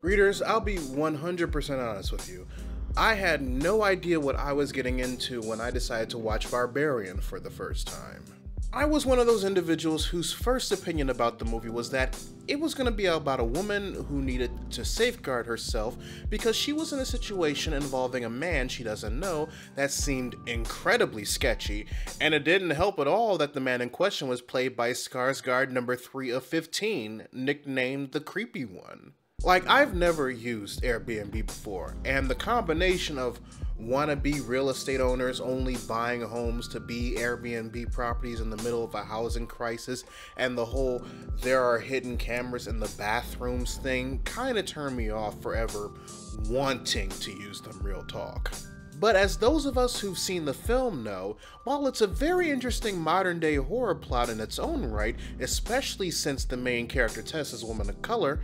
Readers, I'll be 100% honest with you. I had no idea what I was getting into when I decided to watch Barbarian for the first time. I was one of those individuals whose first opinion about the movie was that it was going to be about a woman who needed to safeguard herself because she was in a situation involving a man she doesn't know that seemed incredibly sketchy, and it didn't help at all that the man in question was played by Skarsgård number 3 of 15, nicknamed the Creepy One. Like, I've never used Airbnb before, and the combination of wannabe real estate owners only buying homes to be Airbnb properties in the middle of a housing crisis and the whole there are hidden cameras in the bathrooms thing kind of turned me off forever wanting to use them, real talk. But as those of us who've seen the film know, while it's a very interesting modern day horror plot in its own right, especially since the main character Tess is a woman of color,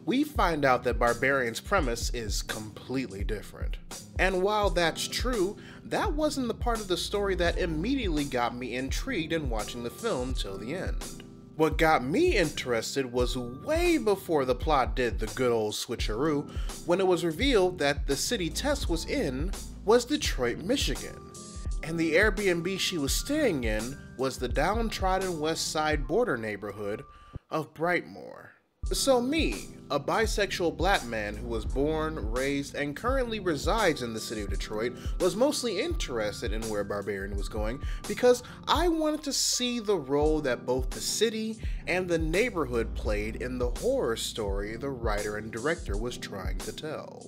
we find out that Barbarian's premise is completely different. And while that's true, that wasn't the part of the story that immediately got me intrigued in watching the film till the end. What got me interested was way before the plot did the good old switcheroo, when it was revealed that the city Tess was in was Detroit, Michigan, and the Airbnb she was staying in was the downtrodden west side border neighborhood of Brightmoor. So me, a bisexual black man who was born, raised, and currently resides in the city of Detroit, was mostly interested in where Barbarian was going because I wanted to see the role that both the city and the neighborhood played in the horror story the writer and director was trying to tell.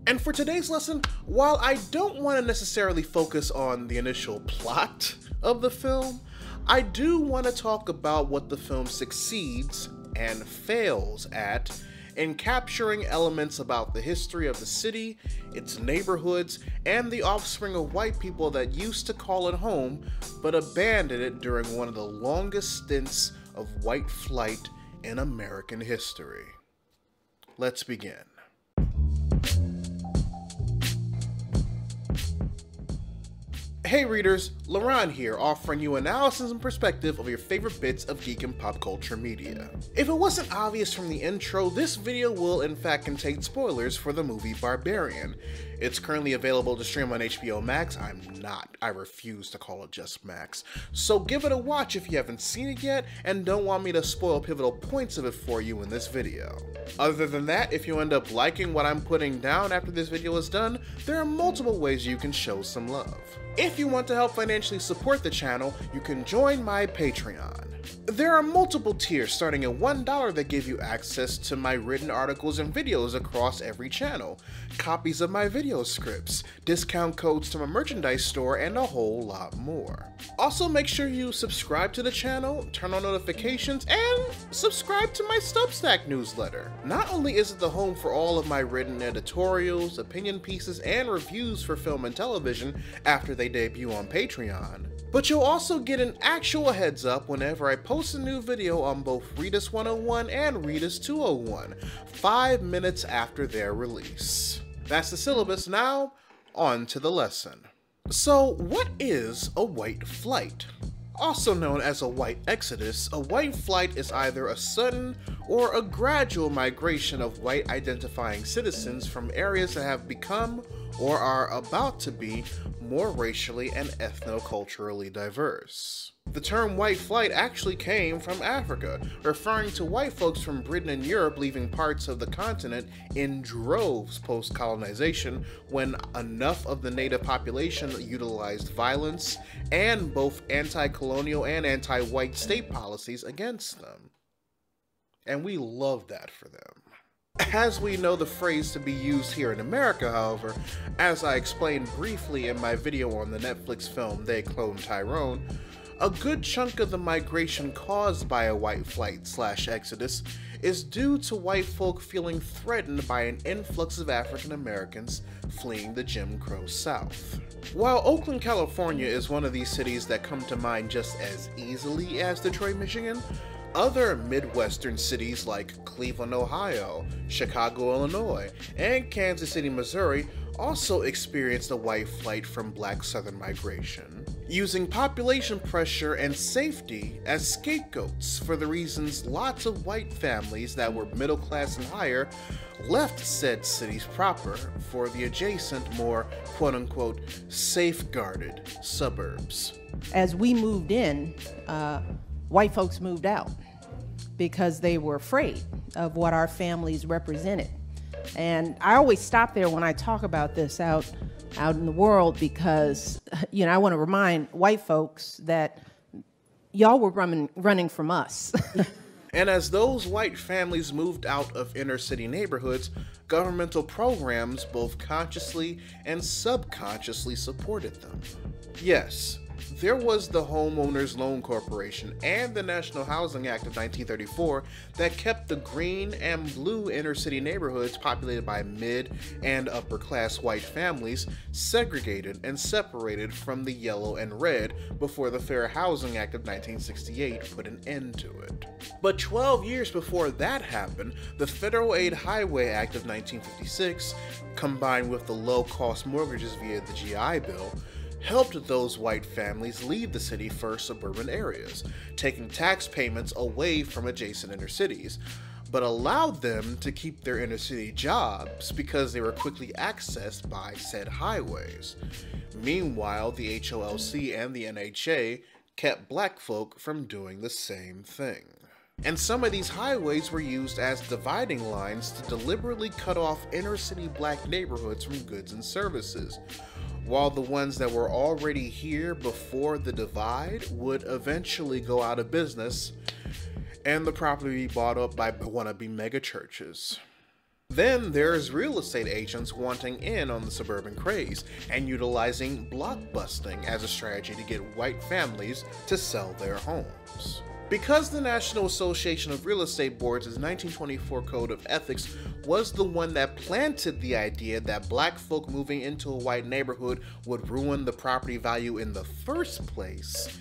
And for today's lesson, while I don't want to necessarily focus on the initial plot of the film, I do want to talk about what the film succeeds and fails at in capturing elements about the history of the city, its neighborhoods, and the offspring of white people that used to call it home but abandoned it during one of the longest stints of white flight in American history. Let's begin. Hey readers, Laron here, offering you analysis and perspective of your favorite bits of geek and pop culture media. If it wasn't obvious from the intro, this video will in fact contain spoilers for the movie Barbarian. It's currently available to stream on HBO Max. I refuse to call it just Max. So give it a watch if you haven't seen it yet and don't want me to spoil pivotal points of it for you in this video. Other than that, if you end up liking what I'm putting down after this video is done, there are multiple ways you can show some love. If you want to help financially support the channel, you can join my Patreon. There are multiple tiers starting at $1 that give you access to my written articles and videos across every channel, copies of my video scripts, discount codes to my merchandise store, and a whole lot more. Also, make sure you subscribe to the channel, turn on notifications, and subscribe to my Substack newsletter. Not only is it the home for all of my written editorials, opinion pieces, and reviews for film and television after they debut on Patreon, but you'll also get an actual heads up whenever I post a new video on both Readus 101 and Readus 201, 5 minutes after their release. That's the syllabus. Now, on to the lesson. So, what is a white flight? Also known as a white exodus, a white flight is either a sudden or a gradual migration of white identifying citizens from areas that have become or are about to be more racially and ethno-culturally diverse. The term white flight actually came from Africa, referring to white folks from Britain and Europe leaving parts of the continent in droves post-colonization when enough of the native population utilized violence and both anti-colonial and anti-white state policies against them. And we love that for them. As we know the phrase to be used here in America, however, as I explained briefly in my video on the Netflix film They Cloned Tyrone, a good chunk of the migration caused by a white flight / exodus is due to white folk feeling threatened by an influx of African Americans fleeing the Jim Crow South. While Oakland, California is one of these cities that come to mind just as easily as Detroit, Michigan, other Midwestern cities like Cleveland, Ohio, Chicago, Illinois, and Kansas City, Missouri also experienced a white flight from Black Southern migration. using population pressure and safety as scapegoats for the reasons lots of white families that were middle class and higher left said cities proper for the adjacent, more quote-unquote safeguarded suburbs. As we moved in, white folks moved out because they were afraid of what our families represented. And I always stop there when I talk about this out in the world because, you know, I want to remind white folks that y'all were running from us. And as those white families moved out of inner city neighborhoods, governmental programs both consciously and subconsciously supported them. Yes, there was the Homeowners Loan Corporation and the National Housing Act of 1934 that kept the green and blue inner city neighborhoods populated by mid and upper class white families segregated and separated from the yellow and red before the Fair Housing Act of 1968 put an end to it. But 12 years before that happened, the Federal Aid Highway Act of 1956, combined with the low-cost mortgages via the GI Bill, helped those white families leave the city for suburban areas, taking tax payments away from adjacent inner cities, but allowed them to keep their inner city jobs because they were quickly accessed by said highways. Meanwhile, the HOLC and the NHA kept black folk from doing the same thing. And some of these highways were used as dividing lines to deliberately cut off inner city black neighborhoods from goods and services, while the ones that were already here before the divide would eventually go out of business and the property be bought up by wannabe mega churches. Then there's real estate agents wanting in on the suburban craze and utilizing blockbusting as a strategy to get white families to sell their homes. Because the National Association of Real Estate Boards' 1924 Code of Ethics was the one that planted the idea that black folk moving into a white neighborhood would ruin the property value in the first place,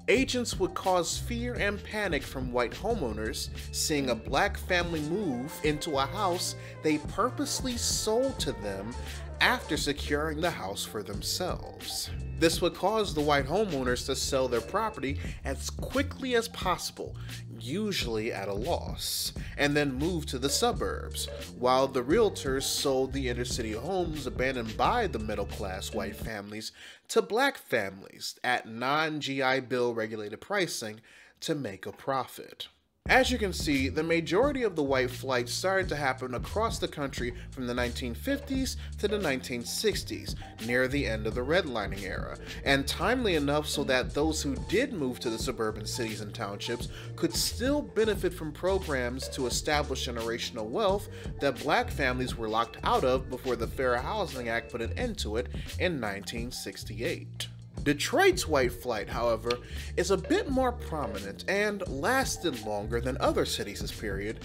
agents would cause fear and panic from white homeowners seeing a black family move into a house they purposely sold to them after securing the house for themselves. This would cause the white homeowners to sell their property as quickly as possible, usually at a loss, and then move to the suburbs, while the realtors sold the inner city homes abandoned by the middle-class white families to black families at non-GI Bill regulated pricing to make a profit. As you can see, the majority of the white flight started to happen across the country from the 1950s to the 1960s, near the end of the redlining era, and timely enough so that those who did move to the suburban cities and townships could still benefit from programs to establish generational wealth that black families were locked out of before the Fair Housing Act put an end to it in 1968. Detroit's white flight, however, is a bit more prominent and lasted longer than other cities this period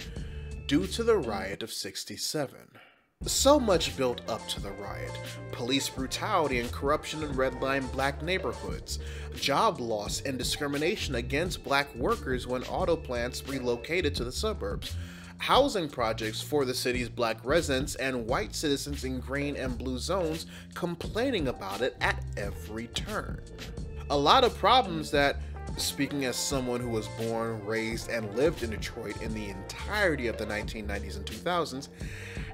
due to the riot of '67. So much built up to the riot: police brutality and corruption in redline black neighborhoods, job loss and discrimination against black workers when auto plants relocated to the suburbs, housing projects for the city's black residents, and white citizens in green and blue zones complaining about it at every turn. A lot of problems that, speaking as someone who was born, raised, and lived in Detroit in the entirety of the 1990s and 2000s,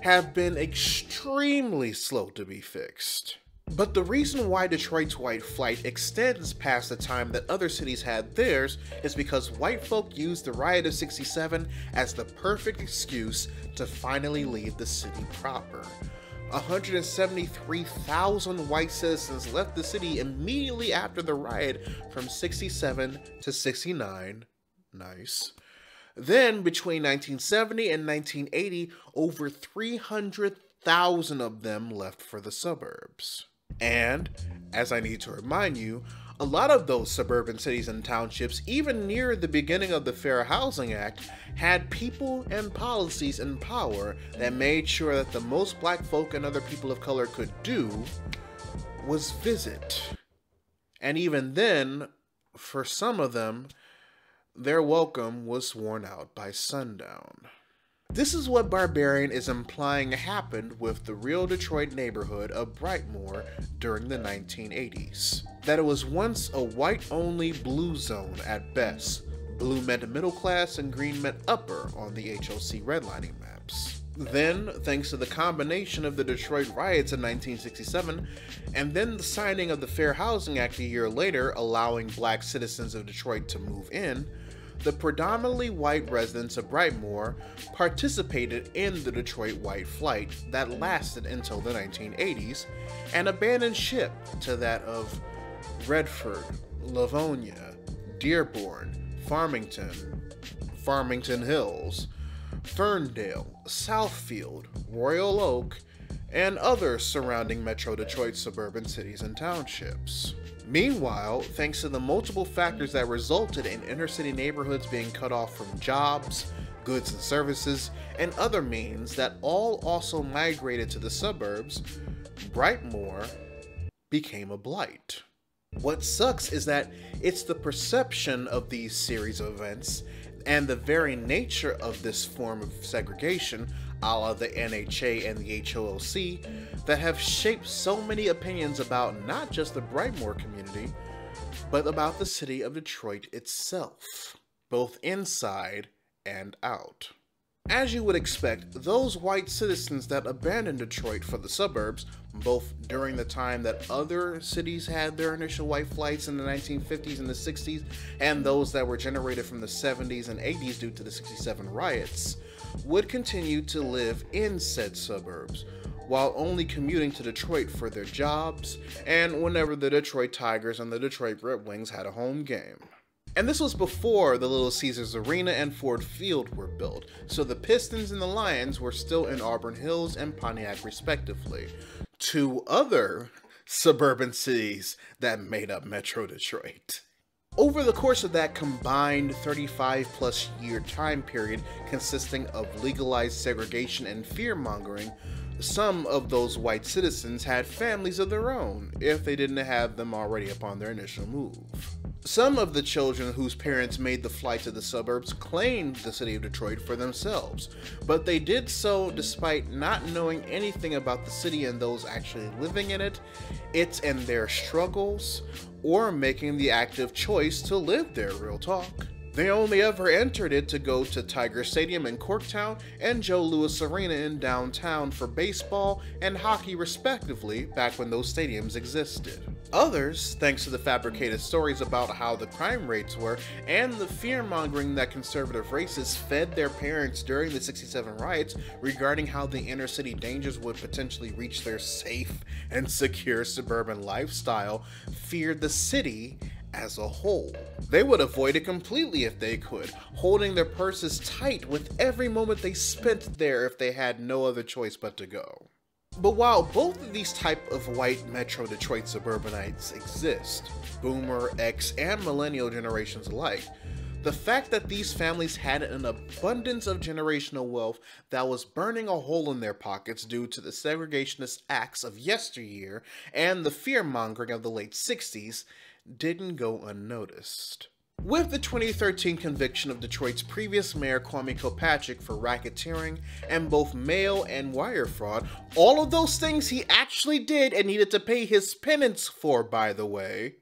have been extremely slow to be fixed. But the reason why Detroit's white flight extends past the time that other cities had theirs is because white folk used the riot of '67 as the perfect excuse to finally leave the city proper. 173,000 white citizens left the city immediately after the riot from '67 to '69. Nice. Then, between 1970 and 1980, over 300,000 of them left for the suburbs. And, as I need to remind you, a lot of those suburban cities and townships, even near the beginning of the Fair Housing Act, had people and policies in power that made sure that the most black folk and other people of color could do was visit. And even then, for some of them, their welcome was worn out by sundown. This is what Barbarian is implying happened with the real Detroit neighborhood of Brightmoor during the 1980s. That it was once a white-only blue zone at best. Blue meant middle class and green meant upper on the HOC redlining maps. Then, thanks to the combination of the Detroit riots in 1967, and then the signing of the Fair Housing Act a year later allowing black citizens of Detroit to move in, the predominantly white residents of Brightmoor participated in the Detroit white flight that lasted until the 1980s and abandoned ship to that of Redford, Livonia, Dearborn, Farmington Hills, Ferndale, Southfield, Royal Oak, and other surrounding Metro Detroit suburban cities and townships. Meanwhile, thanks to the multiple factors that resulted in inner city neighborhoods being cut off from jobs, goods and services, and other means that all also migrated to the suburbs, Brightmoor became a blight. What sucks is that it's the perception of these series of events and the very nature of this form of segregation, a la the NHA and the HOOC, that have shaped so many opinions about not just the Brightmoor community, but about the city of Detroit itself, both inside and out. As you would expect, those white citizens that abandoned Detroit for the suburbs, both during the time that other cities had their initial white flights in the 1950s and the 60s, and those that were generated from the 70s and 80s due to the 67 riots, would continue to live in said suburbs, while only commuting to Detroit for their jobs, and whenever the Detroit Tigers and the Detroit Red Wings had a home game. And this was before the Little Caesars Arena and Ford Field were built, so the Pistons and the Lions were still in Auburn Hills and Pontiac respectively, two other suburban cities that made up Metro Detroit. Over the course of that combined 35-plus year time period consisting of legalized segregation and fear-mongering, some of those white citizens had families of their own, if they didn't have them already upon their initial move. Some of the children whose parents made the flight to the suburbs claimed the city of Detroit for themselves, but they did so despite not knowing anything about the city and those actually living in it, its and their struggles, or making the active choice to live there, real talk. They only ever entered it to go to Tiger Stadium in Corktown and Joe Louis Arena in downtown for baseball and hockey respectively back when those stadiums existed. Others, thanks to the fabricated stories about how the crime rates were and the fear-mongering that conservative racists fed their parents during the 67 riots regarding how the inner city dangers would potentially reach their safe and secure suburban lifestyle, feared the city as a whole. They would avoid it completely if they could, holding their purses tight with every moment they spent there if they had no other choice but to go. But while both of these type of white Metro Detroit suburbanites exist, Boomer, X, and Millennial generations alike, the fact that these families had an abundance of generational wealth that was burning a hole in their pockets due to the segregationist acts of yesteryear and the fear-mongering of the late 60s didn't go unnoticed. With the 2013 conviction of Detroit's previous mayor Kwame Kilpatrick for racketeering and both mail and wire fraud, all of those things he actually did and needed to pay his penance for, by the way,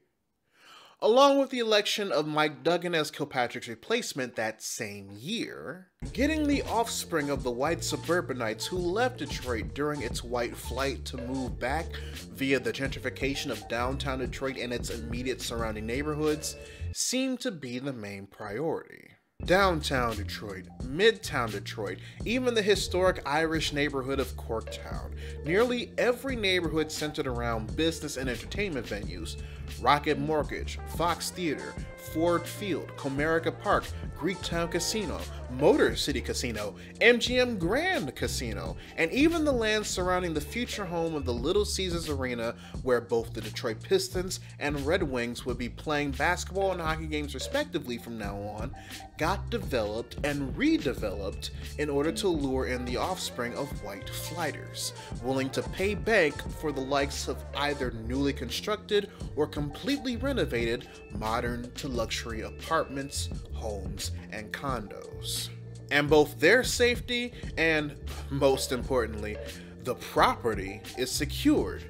along with the election of Mike Duggan as Kilpatrick's replacement that same year, getting the offspring of the white suburbanites who left Detroit during its white flight to move back via the gentrification of downtown Detroit and its immediate surrounding neighborhoods seemed to be the main priority. Downtown Detroit, Midtown Detroit, even the historic Irish neighborhood of Corktown, nearly every neighborhood centered around business and entertainment venues, Rocket Mortgage, Fox Theater, Ford Field, Comerica Park, Greektown Casino, Motor City Casino, MGM Grand Casino, and even the land surrounding the future home of the Little Caesars Arena, where both the Detroit Pistons and Red Wings would be playing basketball and hockey games respectively from now on, got developed and redeveloped in order to lure in the offspring of white flighters, willing to pay bank for the likes of either newly constructed or completely renovated modern to luxury apartments, homes, and condos. And both their safety and, most importantly, the property is secured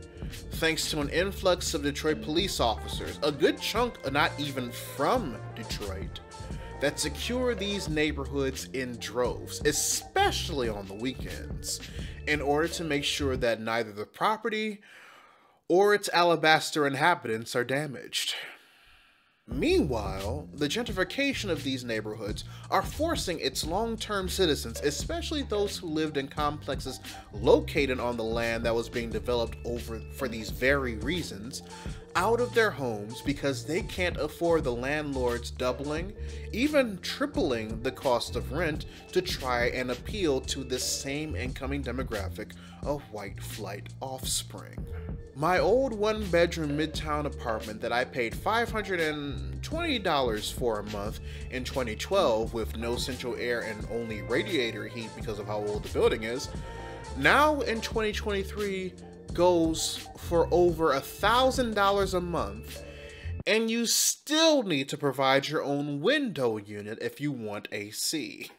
thanks to an influx of Detroit police officers, a good chunk not even from Detroit, that secure these neighborhoods in droves, especially on the weekends, in order to make sure that neither the property or its alabaster inhabitants are damaged. Meanwhile, the gentrification of these neighborhoods are forcing its long-term citizens, especially those who lived in complexes located on the land that was being developed over for these very reasons, out of their homes because they can't afford the landlords doubling, even tripling the cost of rent to try and appeal to this same incoming demographic of white flight offspring. My old one-bedroom midtown apartment that I paid $520 for a month in 2012 with no central air and only radiator heat because of how old the building is, now in 2023 goes for over $1,000 a month, and you still need to provide your own window unit if you want AC.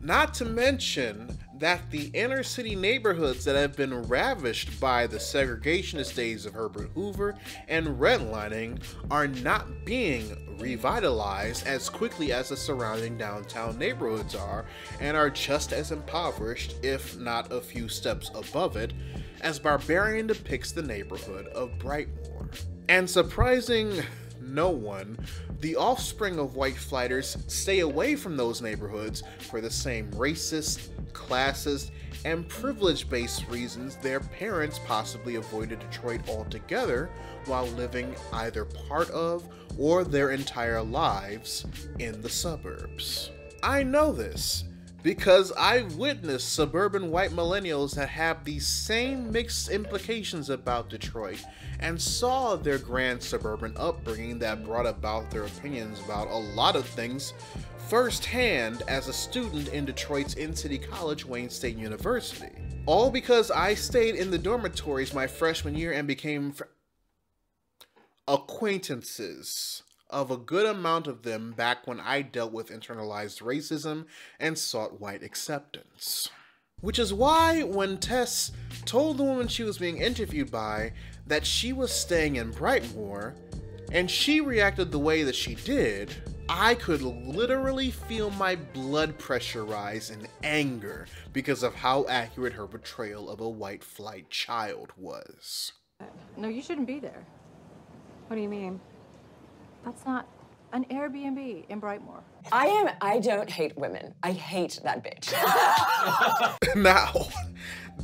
Not to mention that the inner city neighborhoods that have been ravished by the segregationist days of Herbert Hoover and redlining are not being revitalized as quickly as the surrounding downtown neighborhoods are, and are just as impoverished, if not a few steps above it, as Barbarian depicts the neighborhood of Brightmoor. And surprising no one, the offspring of white flighters stay away from those neighborhoods for the same racist, classist, and privilege-based reasons their parents possibly avoided Detroit altogether while living either part of or their entire lives in the suburbs. I know this because I've witnessed suburban white millennials that have these same mixed implications about Detroit and saw their grand suburban upbringing that brought about their opinions about a lot of things firsthand as a student in Detroit's in-city college, Wayne State University. All because I stayed in the dormitories my freshman year and became acquaintances of a good amount of them back when I dealt with internalized racism and sought white acceptance. Which is why when Tess told the woman she was being interviewed by that she was staying in Brightmoor, and she reacted the way that she did, I could literally feel my blood pressure rise in anger because of how accurate her portrayal of a white flight child was. No, you shouldn't be there. What do you mean? That's not an Airbnb in Brightmoor. I don't hate women. I hate that bitch. Now,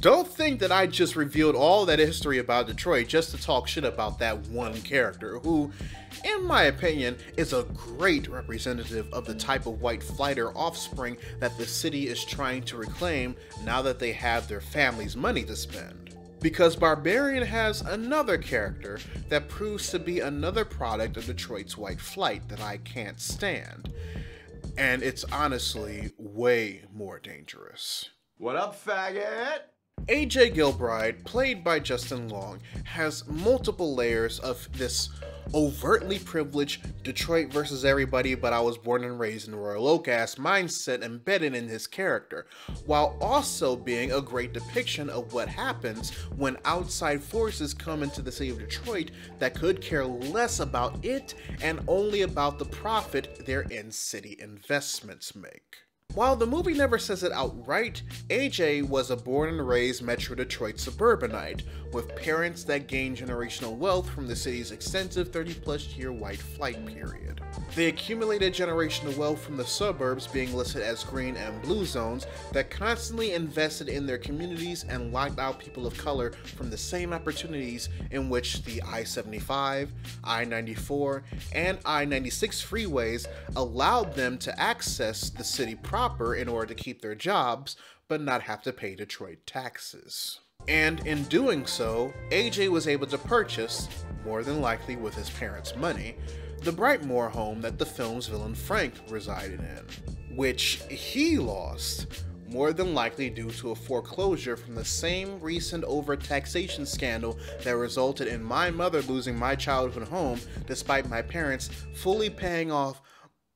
don't think that I just revealed all that history about Detroit just to talk shit about that one character who, in my opinion, is a great representative of the type of white flighter offspring that the city is trying to reclaim now that they have their family's money to spend. Because Barbarian has another character that proves to be another product of Detroit's white flight that I can't stand. And it's honestly way more dangerous. What up, faggot? AJ Gilbride, played by Justin Long, has multiple layers of this overtly privileged Detroit versus everybody but I was born and raised in Royal Oak ass mindset embedded in his character, while also being a great depiction of what happens when outside forces come into the city of Detroit that could care less about it and only about the profit their in-city investments make. While the movie never says it outright, AJ was a born and raised Metro Detroit suburbanite, with parents that gained generational wealth from the city's extensive 30-plus year white flight period. They accumulated generational wealth from the suburbs being listed as green and blue zones that constantly invested in their communities and locked out people of color from the same opportunities in which the I-75, I-94, and I-96 freeways allowed them to access the city proper in order to keep their jobs but not have to pay Detroit taxes. And in doing so, AJ was able to purchase, more than likely with his parents' money, the Brightmoor home that the film's villain Frank resided in, which he lost more than likely due to a foreclosure from the same recent overtaxation scandal that resulted in my mother losing my childhood home despite my parents fully paying off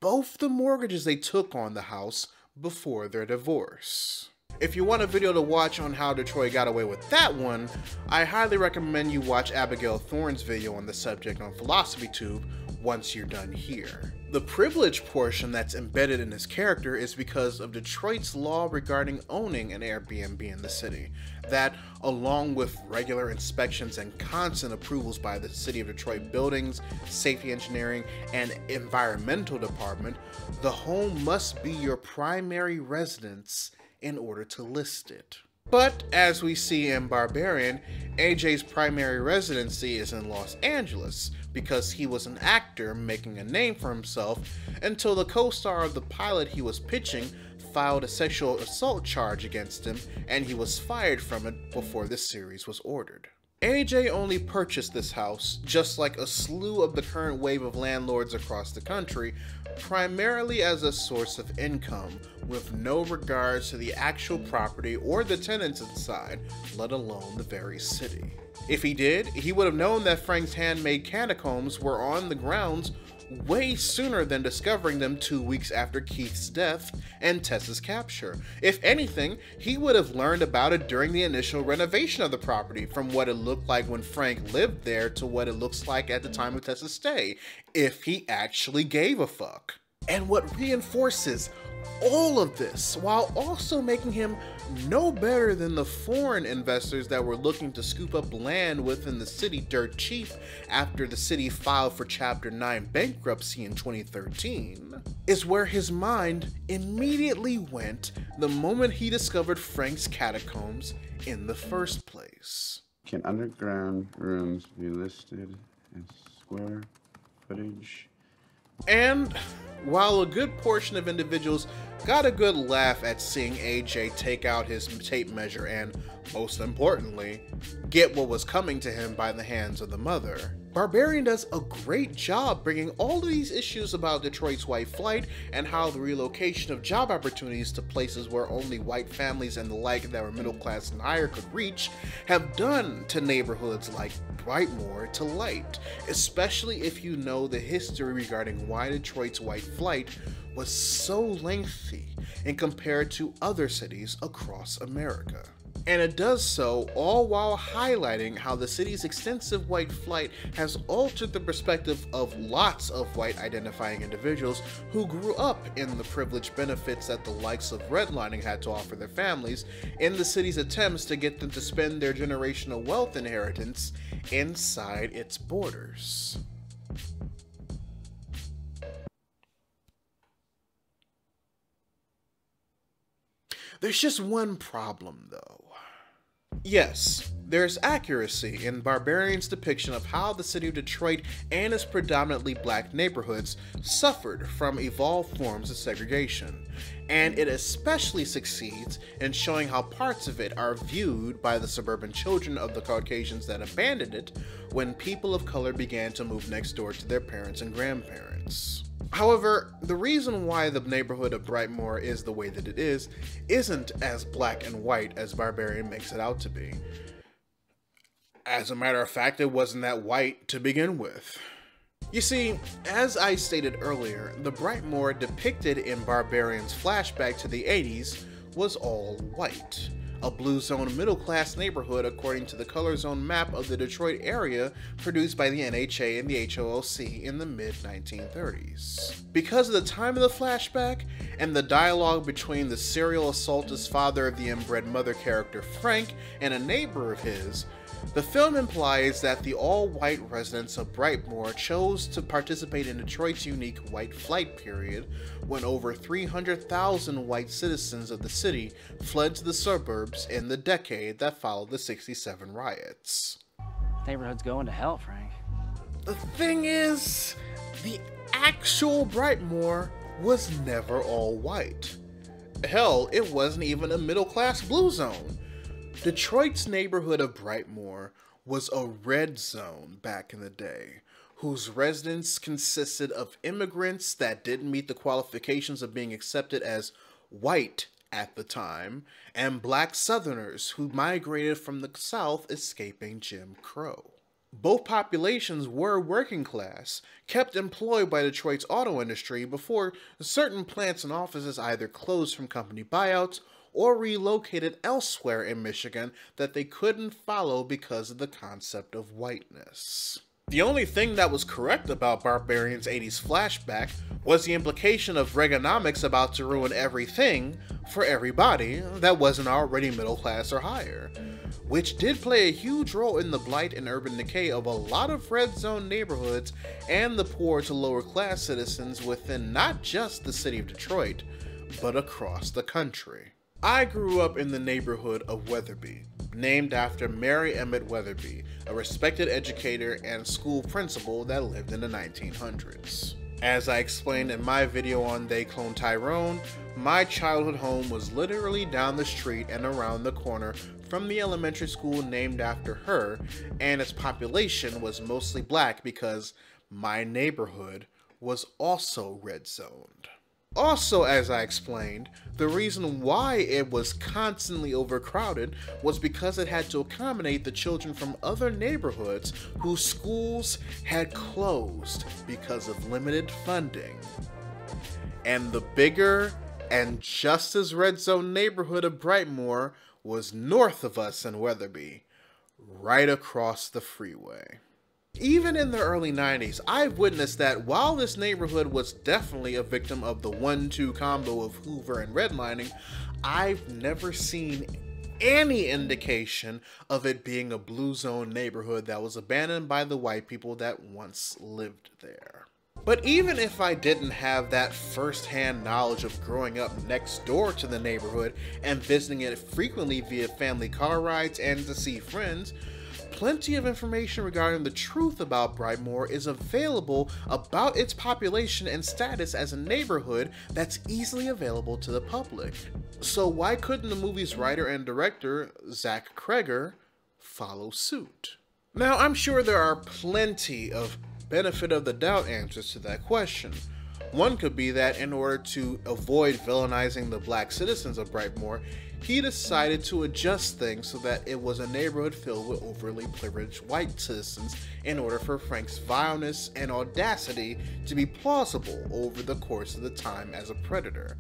both the mortgages they took on the house before their divorce. If you want a video to watch on how Detroit got away with that one, I highly recommend you watch Abigail Thorne's video on the subject on PhilosophyTube once you're done here. The privilege portion that's embedded in his character is because of Detroit's law regarding owning an Airbnb in the city, that, along with regular inspections and constant approvals by the City of Detroit Buildings, Safety Engineering, and Environmental Department, the home must be your primary residence in order to list it. But as we see in Barbarian, AJ's primary residency is in Los Angeles because he was an actor making a name for himself until the co-star of the pilot he was pitching filed a sexual assault charge against him and he was fired from it before the series was ordered. AJ only purchased this house, just like a slew of the current wave of landlords across the country, primarily as a source of income, with no regards to the actual property or the tenants inside, let alone the very city. If he did, he would have known that Frank's handmade catacombs were on the grounds way sooner than discovering them 2 weeks after Keith's death and Tessa's capture. If anything, he would have learned about it during the initial renovation of the property, from what it looked like when Frank lived there to what it looks like at the time of Tessa's stay, if he actually gave a fuck. And what reinforces all of this, while also making him no better than the foreign investors that were looking to scoop up land within the city dirt cheap after the city filed for Chapter 9 bankruptcy in 2013, is where his mind immediately went the moment he discovered Frank's catacombs in the first place. Can underground rooms be listed as square footage? And while a good portion of individuals got a good laugh at seeing AJ take out his tape measure and, most importantly, get what was coming to him by the hands of the mother, Barbarian does a great job bringing all of these issues about Detroit's white flight and how the relocation of job opportunities to places where only white families and the like that were middle class and higher could reach have done to neighborhoods like Brightmoor to light, especially if you know the history regarding why Detroit's white flight was so lengthy and compared to other cities across America. And it does so all while highlighting how the city's extensive white flight has altered the perspective of lots of white identifying individuals who grew up in the privileged benefits that the likes of redlining had to offer their families in the city's attempts to get them to spend their generational wealth inheritance inside its borders. There's just one problem, though. Yes, there's accuracy in Barbarian's depiction of how the city of Detroit and its predominantly black neighborhoods suffered from evolved forms of segregation, and it especially succeeds in showing how parts of it are viewed by the suburban children of the Caucasians that abandoned it when people of color began to move next door to their parents and grandparents. However, the reason why the neighborhood of Brightmoor is the way that it is isn't as black and white as Barbarian makes it out to be. As a matter of fact, it wasn't that white to begin with. You see, as I stated earlier, the Brightmoor depicted in Barbarian's flashback to the 80s was all white. A blue zone middle-class neighborhood according to the color zone map of the Detroit area produced by the NHA and the HOLC in the mid-1930s. Because of the time of the flashback and the dialogue between the serial assaultist father of the inbred mother character Frank and a neighbor of his, the film implies that the all-white residents of Brightmoor chose to participate in Detroit's unique white flight period when over 300,000 white citizens of the city fled to the suburbs in the decade that followed the '67 riots. Neighborhood's going to hell, Frank. The thing is, the actual Brightmoor was never all white. Hell, it wasn't even a middle-class blue zone. Detroit's neighborhood of Brightmoor was a red zone back in the day, whose residents consisted of immigrants that didn't meet the qualifications of being accepted as white at the time, and black Southerners who migrated from the South escaping Jim Crow. Both populations were working class, kept employed by Detroit's auto industry before certain plants and offices either closed from company buyouts or relocated elsewhere in Michigan that they couldn't follow because of the concept of whiteness. The only thing that was correct about Barbarian's 80s flashback was the implication of Reaganomics about to ruin everything for everybody that wasn't already middle class or higher, which did play a huge role in the blight and urban decay of a lot of red zone neighborhoods and the poor to lower class citizens within not just the city of Detroit, but across the country. I grew up in the neighborhood of Weatherby, named after Mary Emmett Weatherby, a respected educator and school principal that lived in the 1900s. As I explained in my video on They Clone Tyrone, my childhood home was literally down the street and around the corner from the elementary school named after her, and its population was mostly black because my neighborhood was also red zoned. Also, as I explained, the reason why it was constantly overcrowded was because it had to accommodate the children from other neighborhoods whose schools had closed because of limited funding. And the bigger and just as red zone neighborhood of Brightmoor was north of us in Weatherby, right across the freeway. Even in the early 90s, I've witnessed that while this neighborhood was definitely a victim of the 1-2 combo of Hoover and redlining, I've never seen any indication of it being a blue zone neighborhood that was abandoned by the white people that once lived there. But even if I didn't have that first-hand knowledge of growing up next door to the neighborhood and visiting it frequently via family car rides and to see friends, plenty of information regarding the truth about Brightmoor is available about its population and status as a neighborhood that's easily available to the public. So why couldn't the movie's writer and director, Zach Kreger, follow suit? Now, I'm sure there are plenty of benefit of the doubt answers to that question. One could be that in order to avoid villainizing the black citizens of Brightmoor, he decided to adjust things so that it was a neighborhood filled with overly privileged white citizens in order for Frank's vileness and audacity to be plausible over the course of the time as a predator.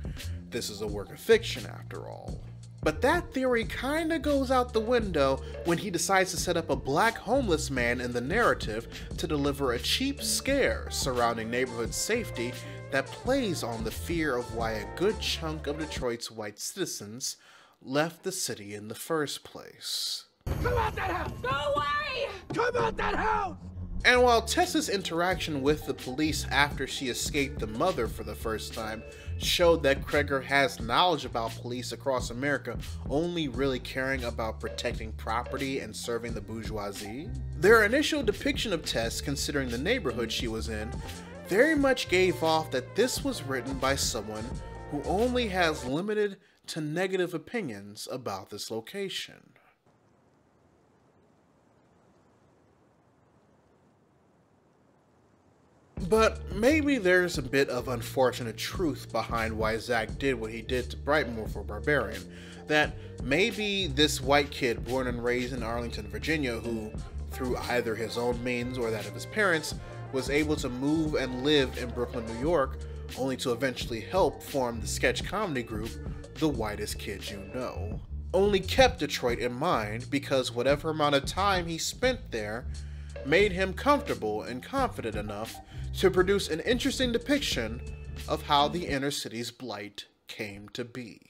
This is a work of fiction after all. But that theory kinda goes out the window when he decides to set up a black homeless man in the narrative to deliver a cheap scare surrounding neighborhood safety that plays on the fear of why a good chunk of Detroit's white citizens left the city in the first place. Come out that house! Go away! Come out that house! And while Tessa's interaction with the police after she escaped the mother for the first time showed that Kreger has knowledge about police across America only really caring about protecting property and serving the bourgeoisie, their initial depiction of Tess, considering the neighborhood she was in, very much gave off that this was written by someone who only has limited to negative opinions about this location. But maybe there's a bit of unfortunate truth behind why Zach did what he did to Brightmoor for Barbarian. That maybe this white kid born and raised in Arlington, Virginia, who, through either his own means or that of his parents, was able to move and live in Brooklyn, New York, only to eventually help form the sketch comedy group The Whitest Kid You Know, only kept Detroit in mind because whatever amount of time he spent there made him comfortable and confident enough to produce an interesting depiction of how the inner city's blight came to be.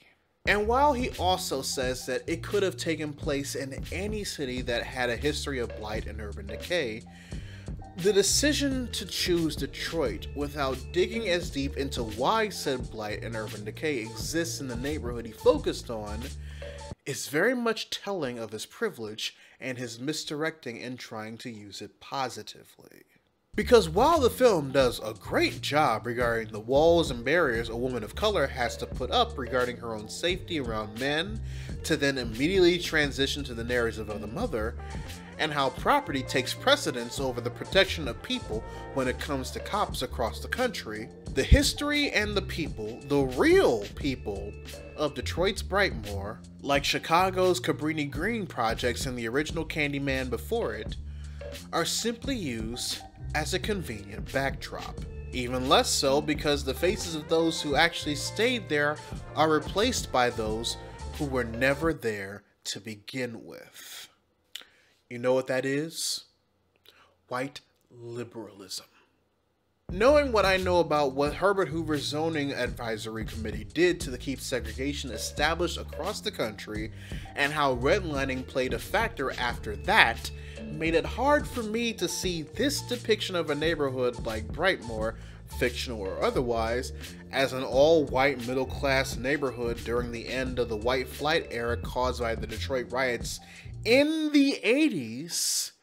And while he also says that it could have taken place in any city that had a history of blight and urban decay, the decision to choose Detroit without digging as deep into why said blight and urban decay exists in the neighborhood he focused on is very much telling of his privilege and his misdirecting in trying to use it positively. Because while the film does a great job regarding the walls and barriers a woman of color has to put up regarding her own safety around men, to then immediately transition to the narrative of the mother, and how property takes precedence over the protection of people when it comes to cops across the country, the history and the people, the real people, of Detroit's Brightmoor, like Chicago's Cabrini Green projects and the original Candyman before it, are simply used as a convenient backdrop. Even less so because the faces of those who actually stayed there are replaced by those who were never there to begin with. You know what that is? White liberalism. Knowing what I know about what Herbert Hoover's Zoning Advisory Committee did to keep segregation established across the country, and how redlining played a factor after that, made it hard for me to see this depiction of a neighborhood like Brightmoor, fictional or otherwise, as an all-white middle-class neighborhood during the end of the white flight era caused by the Detroit riots in the 80s,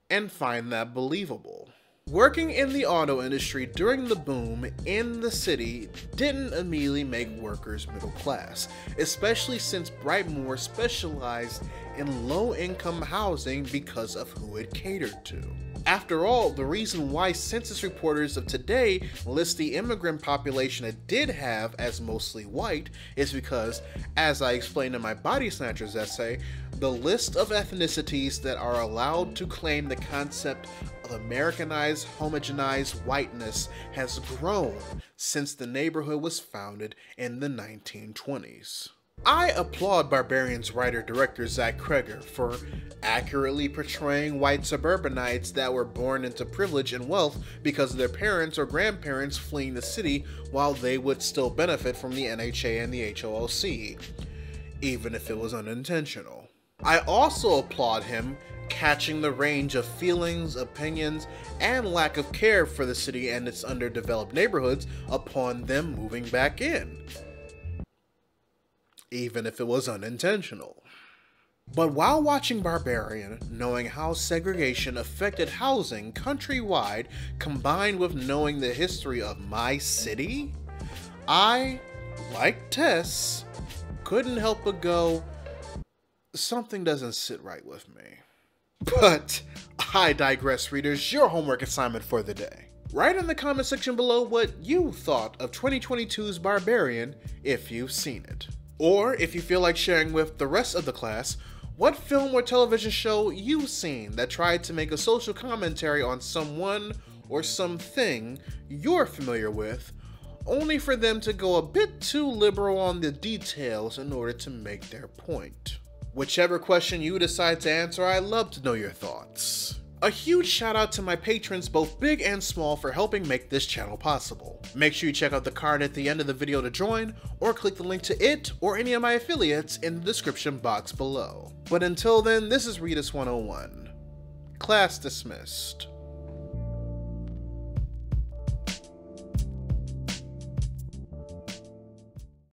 and find that believable. Working in the auto industry during the boom in the city didn't immediately make workers middle class, especially since Brightmoor specialized in low-income housing because of who it catered to. After all, the reason why census reporters of today list the immigrant population it did have as mostly white is because, as I explained in my Body Snatchers essay, the list of ethnicities that are allowed to claim the concept of Americanized, homogenized whiteness has grown since the neighborhood was founded in the 1920s. I applaud Barbarian's writer-director Zach Kreger for accurately portraying white suburbanites that were born into privilege and wealth because of their parents or grandparents fleeing the city while they would still benefit from the NHA and the HOLC, even if it was unintentional. I also applaud him catching the range of feelings, opinions, and lack of care for the city and its underdeveloped neighborhoods upon them moving back in, even if it was unintentional. But while watching Barbarian, knowing how segregation affected housing countrywide, combined with knowing the history of my city, I, like Tess, couldn't help but go, something doesn't sit right with me. But I digress, readers. Your homework assignment for the day. Write in the comment section below what you thought of 2022's Barbarian if you've seen it. Or if you feel like sharing with the rest of the class, what film or television show you've seen that tried to make a social commentary on someone or something you're familiar with, only for them to go a bit too liberal on the details in order to make their point. Whichever question you decide to answer, I'd love to know your thoughts. A huge shout out to my patrons, both big and small, for helping make this channel possible. Make sure you check out the card at the end of the video to join, or click the link to it or any of my affiliates in the description box below. But until then, this is Readus 101. Class dismissed.